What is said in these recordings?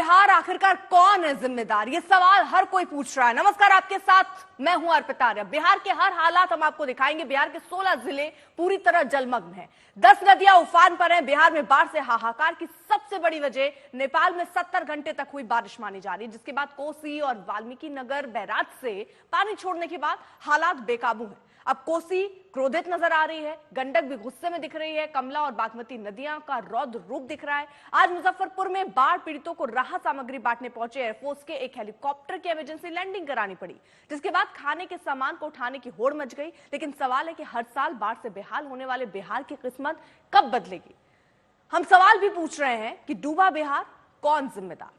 बिहार आखिरकार कौन है जिम्मेदार, ये सवाल हर कोई पूछ रहा है। नमस्कार, आपके साथ मैं हूं अर्पिता आर्य। बिहार के हर हालात हम आपको दिखाएंगे। बिहार के 16 जिले पूरी तरह जलमग्न हैं, 10 नदियां उफान पर हैं। बिहार में बाढ़ से हाहाकार की सबसे बड़ी वजह नेपाल में 70 घंटे तक हुई बारिश मानी जा रही है, जिसके बाद कोसी और वाल्मीकि नगर बैराज से पानी छोड़ने के बाद हालात बेकाबू हैं। अब कोसी क्रोधित नजर आ रही है, गंडक भी गुस्से में दिख रही है, कमला और बागमती नदियां का रौद्र रूप दिख रहा है। आज मुजफ्फरपुर में बाढ़ पीड़ितों को राहत सामग्री बांटने पहुंचे एयरफोर्स के एक हेलीकॉप्टर की इमरजेंसी लैंडिंग करानी पड़ी, जिसके बाद खाने के सामान को उठाने की होड़ मच गई। लेकिन सवाल है कि हर साल बाढ़ से बेहाल होने वाले बिहार की किस्मत कब बदलेगी। हम सवाल भी पूछ रहे हैं कि डूबा बिहार कौन जिम्मेदार।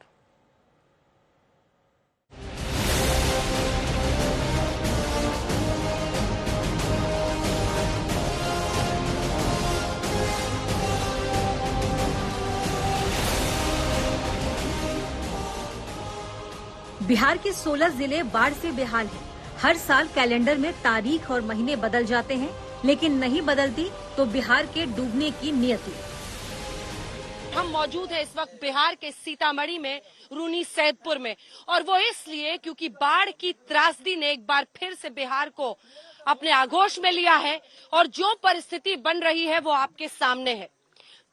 बिहार के 16 जिले बाढ़ से बेहाल हैं। हर साल कैलेंडर में तारीख और महीने बदल जाते हैं, लेकिन नहीं बदलती तो बिहार के डूबने की नियति। हम मौजूद है इस वक्त बिहार के सीतामढ़ी में, रूनी सैदपुर में, और वो इसलिए क्योंकि बाढ़ की त्रासदी ने एक बार फिर से बिहार को अपने आगोश में लिया है और जो परिस्थिति बन रही है वो आपके सामने है।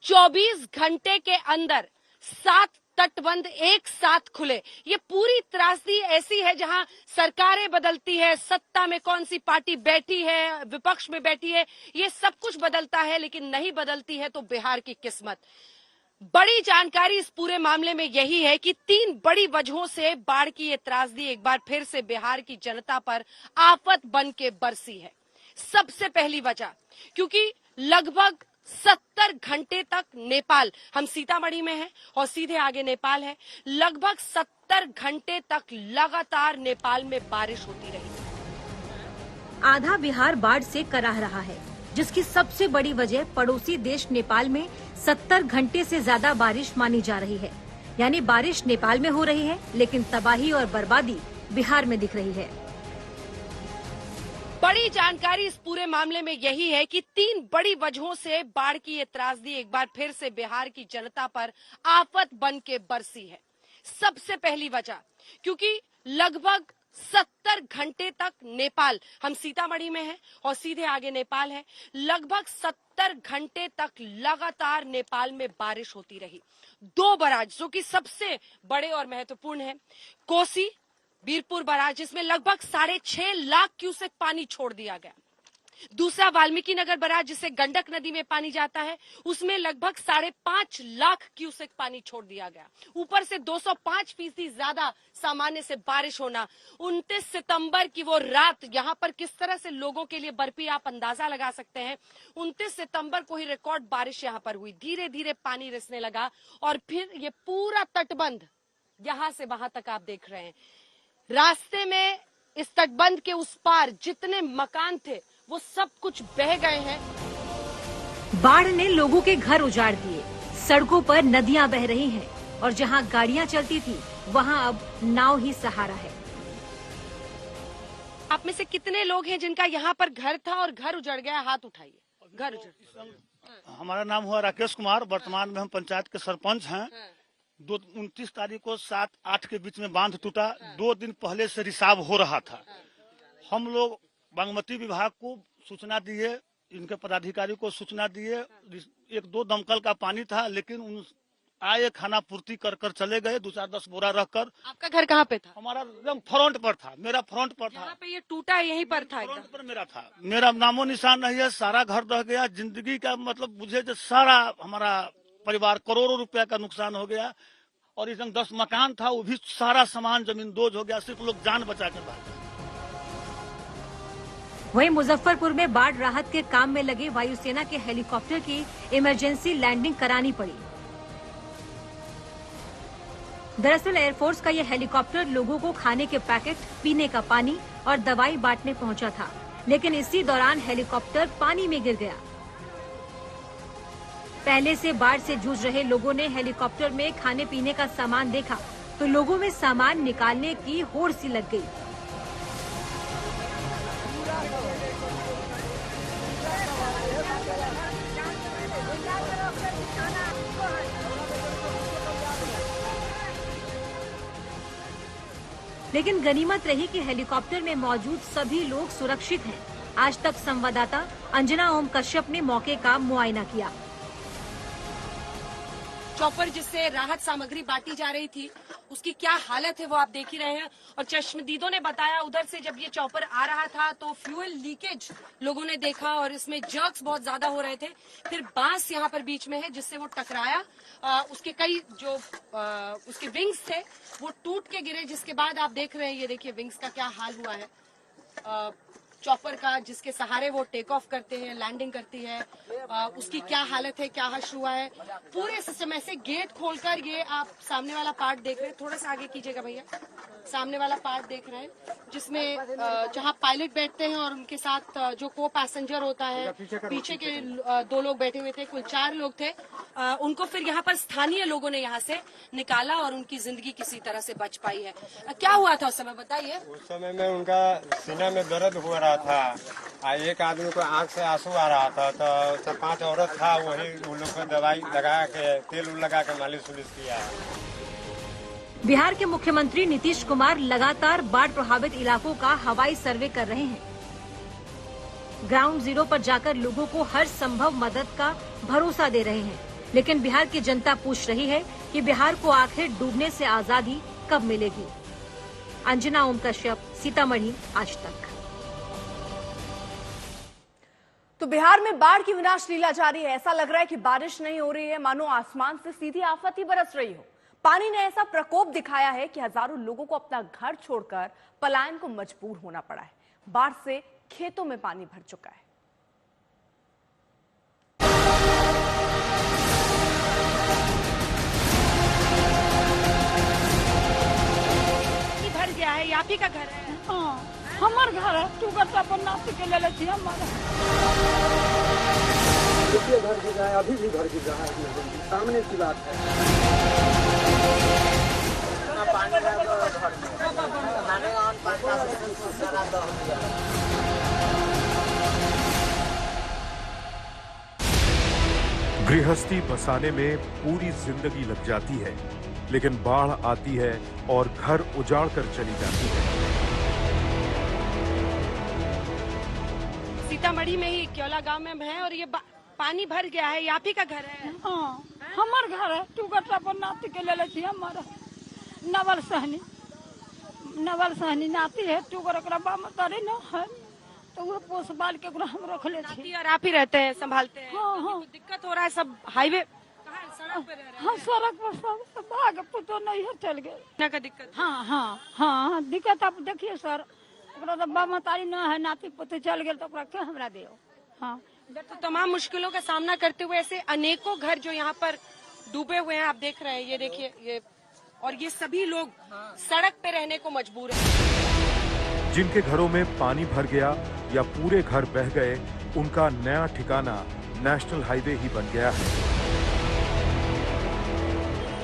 24 घंटे के अंदर 7 तटबंध एक साथ खुले। ये पूरी त्रासदी ऐसी है जहां सरकारें बदलती है, सत्ता में कौन सी पार्टी बैठी है, विपक्ष में बैठी है, ये सब कुछ बदलता है, लेकिन नहीं बदलती है तो बिहार की किस्मत। बड़ी जानकारी इस पूरे मामले में यही है कि 3 बड़ी वजहों से बाढ़ की ये त्रासदी एक बार फिर से बिहार की जनता पर आफत बन के बरसी है। सबसे पहली वजह, क्योंकि लगभग 70 घंटे तक नेपाल, हम सीतामढ़ी में हैं और सीधे आगे नेपाल है, लगभग 70 घंटे तक लगातार नेपाल में बारिश होती रही। आधा बिहार बाढ़ से कराह रहा है, जिसकी सबसे बड़ी वजह पड़ोसी देश नेपाल में 70 घंटे से ज्यादा बारिश मानी जा रही है। यानी बारिश नेपाल में हो रही है, लेकिन तबाही और बर्बादी बिहार में दिख रही है। बड़ी जानकारी इस पूरे मामले में यही है कि 3 बड़ी वजहों से बाढ़ की ये त्रासदी एक बार फिर से बिहार की जनता पर आफत बन के बरसी है। सबसे पहली वजह, क्योंकि लगभग 70 घंटे तक नेपाल, हम सीतामढ़ी में हैं और सीधे आगे नेपाल है, लगभग 70 घंटे तक लगातार नेपाल में बारिश होती रही। 2 बराज जो कि सबसे बड़े और महत्वपूर्ण है, कोसी बीरपुर बराज, जिसमें लगभग 6.5 लाख क्यूसेक पानी छोड़ दिया गया। दूसरा वाल्मीकि नगर बराज, जिससे गंडक नदी में पानी जाता है, उसमें लगभग 5.5 लाख क्यूसेक पानी छोड़ दिया गया। ऊपर से 205% ज्यादा सामान्य से बारिश होना। 29 सितंबर की वो रात यहाँ पर किस तरह से लोगों के लिए बर्फी, आप अंदाजा लगा सकते हैं। 29 सितंबर को ही रिकॉर्ड बारिश यहाँ पर हुई। धीरे धीरे पानी रिसने लगा और फिर ये पूरा तटबंध यहाँ से वहां तक आप देख रहे हैं। रास्ते में इस तटबंध के उस पार जितने मकान थे वो सब कुछ बह गए हैं। बाढ़ ने लोगों के घर उजाड़ दिए, सड़कों पर नदियां बह रही हैं और जहां गाड़ियां चलती थी वहां अब नाव ही सहारा है। आप में से कितने लोग हैं जिनका यहाँ पर घर था और घर उजड़ गया? हाथ उठाइए। घर उजड़। हमारा नाम हुआ राकेश कुमार, वर्तमान में हम पंचायत के सरपंच हैं। 29 तारीख को 7-8 के बीच में बांध टूटा। 2 दिन पहले से रिसाव हो रहा था। हम लोग बागमती विभाग को सूचना दिए, इनके पदाधिकारी को सूचना दिए। 1-2 दमकल का पानी था, लेकिन उन आए खाना पूर्ति कर कर चले गए, 2-4-10 बोरा रखकर। आपका घर कहाँ पे था? हमारा एकदम फ्रंट पर था, मेरा फ्रंट पर था। यहाँ पे ये टूटा यहीं पर था? फ्रंट पर मेरा था। मेरा नामो निशान नहीं है, सारा घर रह गया। जिंदगी का मतलब बुझे जो सारा हमारा परिवार, करोड़ों रुपया का नुकसान हो गया। और इस 10 मकान था, वो भी सारा सामान जमीन दोज हो गया। सिर्फ लोग जान बचा के बाहर। वहीं मुजफ्फरपुर में बाढ़ राहत के काम में लगे वायुसेना के हेलीकॉप्टर की इमरजेंसी लैंडिंग करानी पड़ी। दरअसल एयरफोर्स का यह हेलीकॉप्टर लोगों को खाने के पैकेट, पीने का पानी और दवाई बांटने पहुंचा था, लेकिन इसी दौरान हेलीकॉप्टर पानी में गिर गया। पहले से बाढ़ से जूझ रहे लोगों ने हेलीकॉप्टर में खाने पीने का सामान देखा तो लोगों में सामान निकालने की होड़ सी लग गई। लेकिन गनीमत रही कि हेलीकॉप्टर में मौजूद सभी लोग सुरक्षित हैं। आज तक संवाददाता अंजना ओम कश्यप ने मौके का मुआयना किया। चॉपर जिससे राहत सामग्री बांटी जा रही थी उसकी क्या हालत है वो आप देख ही रहे हैं। और चश्मदीदों ने बताया उधर से जब ये चॉपर आ रहा था तो फ्यूल लीकेज लोगों ने देखा और इसमें जर्क्स बहुत ज्यादा हो रहे थे। फिर बांस यहाँ पर बीच में है जिससे वो टकराया, उसके कई जो उसके विंग्स थे वो टूट के गिरे, जिसके बाद आप देख रहे हैं ये देखिए विंग्स का क्या हाल हुआ है चॉपर का, जिसके सहारे वो टेक ऑफ करते हैं, लैंडिंग करती है। उसकी क्या हालत है, क्या हश्र हुआ है पूरे सिस्टम। ऐसे गेट खोलकर ये आप सामने वाला पार्ट देख रहे हैं, थोड़ा सा आगे कीजिएगा भैया, सामने वाला पार्ट देख रहे हैं जिसमें जहां पायलट बैठते हैं और उनके साथ जो को पैसेंजर होता है, पीछे के 2 लोग बैठे हुए थे, कुल 4 लोग थे। उनको फिर यहाँ पर स्थानीय लोगों ने यहाँ से निकाला और उनकी जिंदगी किसी तरह से बच पाई है। क्या हुआ था उस समय बताइए? उस समय में उनका सीना में दर्द हो रहा था, एक आदमी को आंख से आंसू आ रहा था, तो 4-5 औरत था, वही उन लोग को दवाई लगा के तेल लगा के मालिश उलिश किया। बिहार के मुख्यमंत्री नीतीश कुमार लगातार बाढ़ प्रभावित इलाकों का हवाई सर्वे कर रहे हैं। ग्राउंड जीरो पर जाकर लोगों को हर संभव मदद का भरोसा दे रहे हैं। लेकिन बिहार की जनता पूछ रही है कि बिहार को आखिर डूबने से आजादी कब मिलेगी। अंजना ओम कश्यप, सीतामढ़ी, आज तक। तो बिहार में बाढ़ की विनाश लीला जारी है। ऐसा लग रहा है कि बारिश नहीं हो रही है, मानो आसमान से सीधी आफत ही बरस रही हो। पानी ने ऐसा प्रकोप दिखाया है कि हजारों लोगों को अपना घर छोड़कर पलायन को मजबूर होना पड़ा है। बाढ़ से खेतों में पानी भर चुका है। भर गया है, आप ही का घर है? हाँ, हमार घर है। तू बता अपन नाती के ले लेती हमारा। देखिए घर गिर रहा है, अभी भी घर गिर रहा है, सामने की बात है। गृहस्थी बसाने में पूरी जिंदगी लग जाती है, लेकिन बाढ़ आती है और घर उजाड़ कर चली जाती है। सीतामढ़ी में ही क्योला गांव में है और ये पानी भर गया है। आप ही का घर है? हाँ, हमार घर है। तू बता अपन नाती के ले लेती हमारा। नवल सहनी नाती है। तू अगर बामतारी न है तो वो पोस बाल के हम रख ले छी। और आप ही रहते हैं, संभालते हैं? हाँ, हाँ। तो दिक्कत हो रहा है, सब हाईवे सड़क पे रह रहे हैं। हाँ, सड़क पर सब भाग पुतो नहीं है, चल गए का दिक्कत। हाँ हाँ हाँ, दिक्कत आप देखिए सर, तो बामतारी न है, नाती पुतो चल गए तो क्या हमरा दे। हाँ, तो तमाम मुश्किलों का सामना करते हुए ऐसे अनेकों घर जो यहाँ पर डूबे हुए हैं आप देख रहे हैं। ये देखिए ये, और ये सभी लोग सड़क पे रहने को मजबूर हैं। जिनके घरों में पानी भर गया या पूरे घर बह गए, उनका नया ठिकाना नेशनल हाईवे ही बन गया है।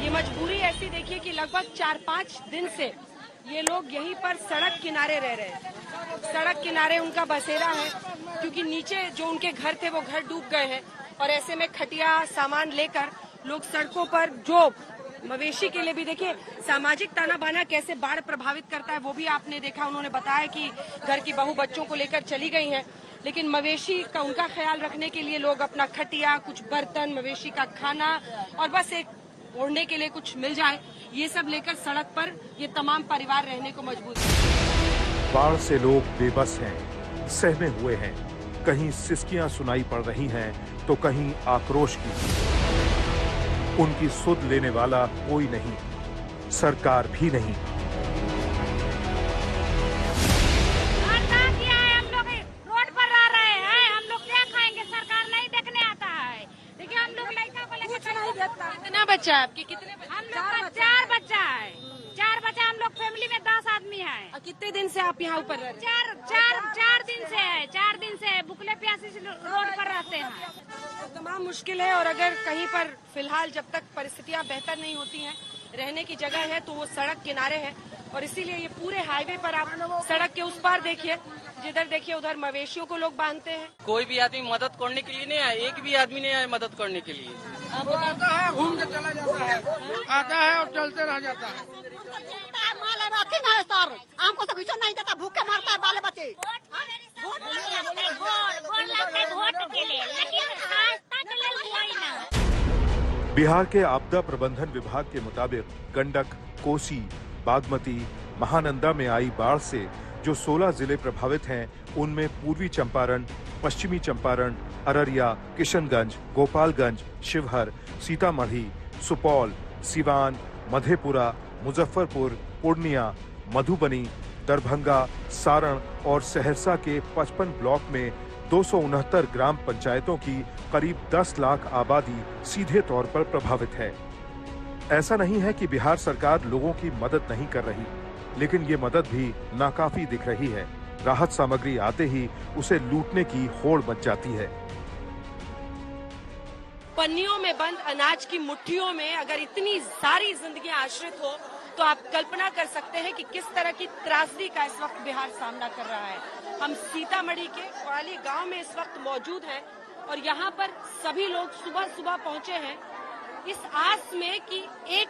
ये मजबूरी ऐसी देखिए कि लगभग 4-5 दिन से ये लोग यहीं पर सड़क किनारे रह रहे हैं। सड़क किनारे उनका बसेरा है क्योंकि नीचे जो उनके घर थे वो घर डूब गए हैं और ऐसे में खटिया सामान लेकर लोग सड़कों पर, जो मवेशी के लिए भी देखिए सामाजिक ताना बाना कैसे बाढ़ प्रभावित करता है वो भी आपने देखा। उन्होंने बताया कि घर की बहू बच्चों को लेकर चली गई हैं, लेकिन मवेशी का उनका ख्याल रखने के लिए लोग अपना खटिया, कुछ बर्तन, मवेशी का खाना और बस एक ओढ़ने के लिए कुछ मिल जाए, ये सब लेकर सड़क पर ये तमाम परिवार रहने को मजबूर है। बाढ़ से लोग बेबस हैं, सहमे हुए हैं। कहीं सिसकियां सुनाई पड़ रही हैं तो कहीं आक्रोश की। उनकी सुध लेने वाला कोई नहीं, सरकार भी नहीं। हम लोग रोड पर रह रहे हैं, हम लोग क्या खाएंगे? सरकार नहीं देखने आता है। देखिए हम लोग लड़का को लेकर नहीं देखता। कितना बच्चा है आपके? कितने बच्चे? हम लोग का 4 बच्चा है। 4 बच्चा, हम लोग फैमिली में 10 आदमी है। और कितने दिन से आप यहाँ ऊपर रह रहे हैं? 4 दिन से है। 4 दिन से भूखले प्यासे से रोड पर रहते हैं। तो तमाम मुश्किल है और अगर कहीं पर फिलहाल जब तक परिस्थितियां बेहतर नहीं होती हैं, रहने की जगह है तो वो सड़क किनारे है और इसीलिए ये पूरे हाईवे पर आप सड़क के उस पार देखिए, जिधर देखिए उधर मवेशियों को लोग बांधते हैं। कोई भी आदमी मदद करने के लिए नहीं आया, एक भी आदमी नहीं आया मदद करने के लिए। वो आता है घूम के चला जाता है, आता है और चलते रह जाता है। सर हमको तो कुछ नहीं देता, भूखे मरता है बाले बच्चे। वोट के लिए, लेकिन आज तक कोई ना। बिहार के आपदा प्रबंधन विभाग के मुताबिक गंडक, कोसी, बागमती, महानंदा में आई बाढ़ से जो 16 जिले प्रभावित हैं, उनमें पूर्वी चंपारण, पश्चिमी चंपारण, अररिया, किशनगंज, गोपालगंज, शिवहर, सीतामढ़ी, सुपौल, सिवान, मधेपुरा, मुजफ्फरपुर, पूर्णिया, मधुबनी, दरभंगा, सारण और सहरसा के 55 ब्लॉक में 269 ग्राम पंचायतों की करीब 10 लाख आबादी सीधे तौर पर प्रभावित है। ऐसा नहीं है कि बिहार सरकार लोगों की मदद नहीं कर रही, लेकिन ये मदद भी नाकाफी दिख रही है। राहत सामग्री आते ही उसे लूटने की होड़ मच जाती है। पन्नियों में बंद अनाज की मुट्ठियों में अगर इतनी सारी जिंदगियां आश्रित हो तो आप कल्पना कर सकते हैं कि किस तरह की त्रासदी का इस वक्त बिहार सामना कर रहा है। हम सीतामढ़ी के कोराली गांव में इस वक्त मौजूद हैं और यहाँ पर सभी लोग सुबह सुबह पहुंचे हैं इस आस में कि एक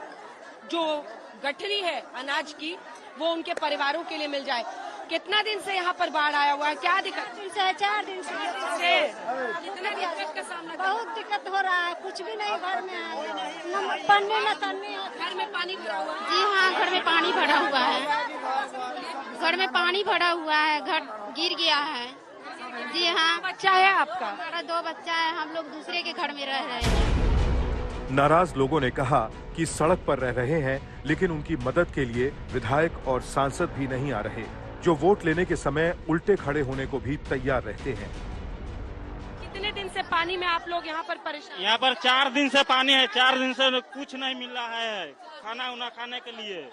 जो गठरी है अनाज की वो उनके परिवारों के लिए मिल जाए। कितना दिन से यहाँ पर बाढ़ आया हुआ है, क्या दिक्कत से 4 दिन से कितना दिक्कत का सामना बहुत दिक्कत हो रहा है, कुछ भी नहीं घर में है, पन्ने न तन्ने। घर में पानी भरा हुआ है? जी हाँ, घर में पानी भरा हुआ है, घर में पानी भरा हुआ है, घर गिर गया है। जी हाँ। बच्चा है आपका? हमारा 2 बच्चा है, हम लोग दूसरे के घर में रह रहे हैं। नाराज लोगों ने कहा कि सड़क पर रह रहे हैं, लेकिन उनकी मदद के लिए विधायक और सांसद भी नहीं आ रहे, जो वोट लेने के समय उल्टे खड़े होने को भी तैयार रहते हैं। कितने दिन से पानी में आप लोग यहाँ पर परेशान? यहाँ पर 4 दिन से पानी है, 4 दिन से कुछ नहीं मिल रहा है खाना उना खाने के लिए।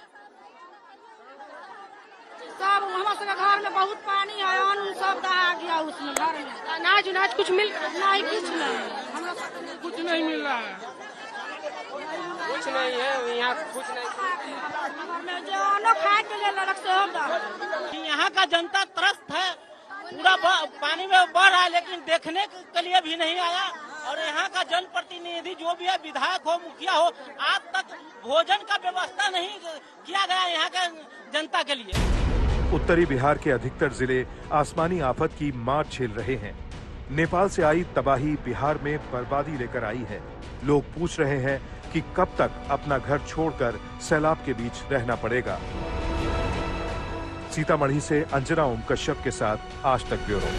सब हमारे घर में बहुत पानी है, अन्न सब दहा गया उसमें। घर में अनाज उनाज कुछ मिल नहीं, कुछ नहीं, कुछ नहीं मिल रहा है, कुछ नहीं है यहाँ, कुछ नहीं। जो खाए के लिए लड़क से होगा। यहाँ का जनता त्रस्त है, पूरा पानी में बढ़ रहा है, लेकिन देखने के लिए भी नहीं आया। और यहाँ का जनप्रतिनिधि जो भी है, विधायक हो, मुखिया हो, आज तक भोजन का व्यवस्था नहीं किया गया यहाँ के जनता के लिए। उत्तरी बिहार के अधिकतर जिले आसमानी आफत की मार झेल रहे हैं। नेपाल से आई तबाही बिहार में बर्बादी लेकर आई है। लोग पूछ रहे हैं कि कब तक अपना घर छोड़कर सैलाब के बीच रहना पड़ेगा। सीतामढ़ी से अंजना ओम कश्यप के साथ आज तक ब्यूरो।